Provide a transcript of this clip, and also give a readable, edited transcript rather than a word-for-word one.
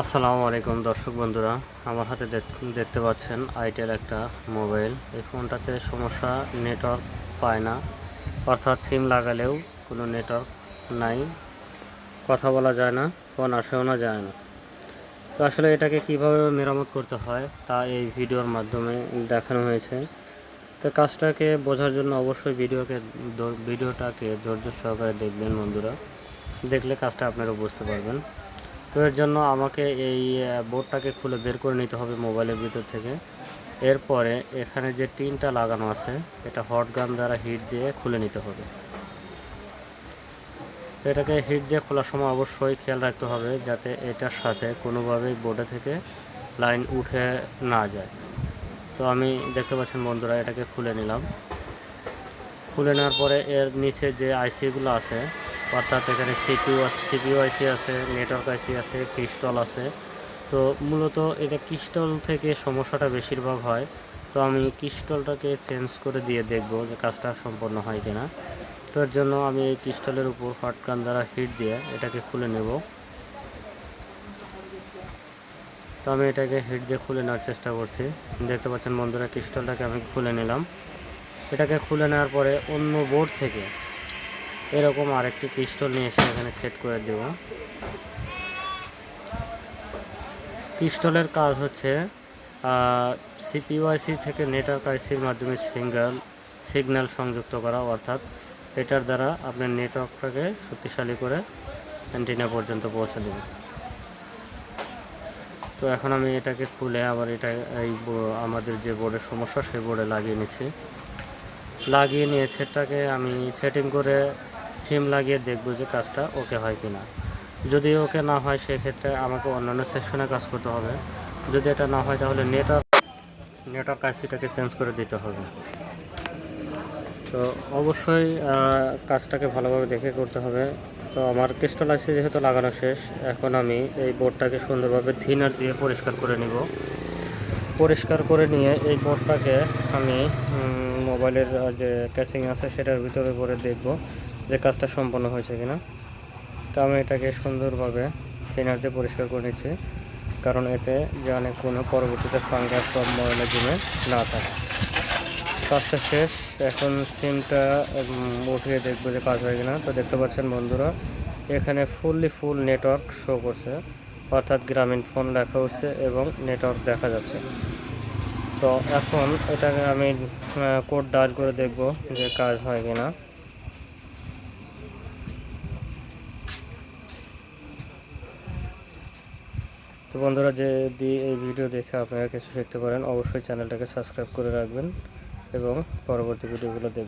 আসসালামু আলাইকুম দর্শক বন্ধুরা, আমার হাতে দেখতে পাচ্ছেন আইটেল একটা মোবাইল। এই ফোনটাতে সমস্যা, নেটওয়ার্ক পায় না, অর্থাৎ সিম লাগালেও কোনো নেটওয়ার্ক নাই, কথা বলা যায় না, ফোন আসেও না, যায় না। তো আসলে এটাকে কিভাবে মেরামত করতে হয় তা এই ভিডিওর মাধ্যমে দেখানো হয়েছে। তো কাজটাকে বোঝার জন্য অবশ্যই ভিডিওটাকে ধৈর্য সহকারে দেখবেন বন্ধুরা, দেখলে কাজটা আপনারা বুঝতে পারবেন। তো এর জন্য আমাকে এই বোর্ডটাকে খুলে বের করে নিতে হবে মোবাইলের ভিতর থেকে। এরপরে এখানে যে টিনটা লাগানো আছে এটা হট গান দ্বারা হিট দিয়ে খুলে নিতে হবে। তো এটাকে হিট দিয়ে খোলার সময় অবশ্যই খেয়াল রাখতে হবে যাতে এটার সাথে কোনোভাবেই বোর্ডে থেকে লাইন উঠে না যায়। তো আমি দেখতে পাচ্ছেন বন্ধুরা, এটাকে খুলে নিলাম। খুলে নেওয়ার পরে এর নিচে যে আইসিগুলো আছে, অর্থাৎ এখানে সিপিইউ আইসি আছে, নেটওয়ার্ক আইসি আছে, ক্রিস্টাল আছে। তো মূলত এটা ক্রিস্টাল থেকে সমস্যাটা বেশিরভাগ হয়। তো আমি ক্রিস্টালটাকে চেঞ্জ করে দিয়ে দেখব যে কাজটা সম্পন্ন হয় কিনা। তো এর জন্য আমি এই ক্রিস্টালের উপর হট গান দ্বারা হিট দিয়ে এটাকে খুলে নেব। তো আমি এটাকে হিট দিয়ে খুলে নেওয়ার চেষ্টা করছি। দেখতে পাচ্ছেন বন্ধুরা, ক্রিস্টালটাকে আমি খুলে নিলাম। এটাকে খুলে নেওয়ার পরে অন্য বোর্ড থেকে এরকম আরেকটি ক্রিস্টাল নিয়ে এসে এখানে সেট করে দেব। ক্রিস্টালের কাজ হচ্ছে সিপিইউআইসি থেকে নেটওয়ার্ক আইসির মাধ্যমে সিগন্যাল সংযুক্ত করা, অর্থাৎ এটার দ্বারা আপনার নেটওয়ার্কটাকে শক্তিশালী করে অ্যান্টেনা পর্যন্ত পৌঁছে দেবে। তো এখন আমি এটাকে খুলে আবার আমাদের যে বোর্ডের সমস্যা সেই বোর্ডে লাগিয়ে নিয়ে সেটাকে আমি সেটিং করে সিম লাগিয়ে দেখব যে কাজটা ওকে হয় কি না। যদি ওকে না হয় সেক্ষেত্রে আমাকে অন্যান্য সেকশনে কাজ করতে হবে। যদি এটা না হয় তাহলে নেটওয়ার্ক আইসিটাকে চেঞ্জ করে দিতে হবে। তো অবশ্যই কাজটাকে ভালোভাবে দেখে করতে হবে। তো আমার ক্রিস্টাল আইসি যেহেতু লাগানো শেষ, এখন আমি এই বোর্ডটাকে সুন্দরভাবে থিনার দিয়ে পরিষ্কার করে নিব। পরিষ্কার করে নিয়ে এই বোর্ডটাকে আমি মোবাইলের যে ক্যাচিং আছে সেটার ভিতরে করে দেখব যে কাজটা সম্পন্ন হয়েছে কিনা। তো আমি এটাকে সুন্দরভাবে থিনার দিয়ে পরিষ্কার করে নিচ্ছি, কারণ এতে যেন কোনো পরবর্তীতে ফাঙ্গাস বা ময়লা জমে না থাকে। কাজটা শেষ, এখন সিমটা উঠিয়ে দেখবো যে কাজ হয় কিনা। তো দেখতে পাচ্ছেন বন্ধুরা, এখানে ফুল নেটওয়ার্ক শো করছে, অর্থাৎ গ্রামীণ ফোন লেখা হচ্ছে এবং নেটওয়ার্ক দেখা যাচ্ছে। তো এখন এটাকে আমি কোড ডায়াল করে দেখব যে কাজ হয় কিনা। তো বন্ধুরা, যদি এই ভিডিও দেখে আপনারা কিছু শিখতে পারেন, অবশ্যই চ্যানেলটাকে সাবস্ক্রাইব করে রাখবেন এবং পরবর্তী ভিডিওগুলো দেখবেন।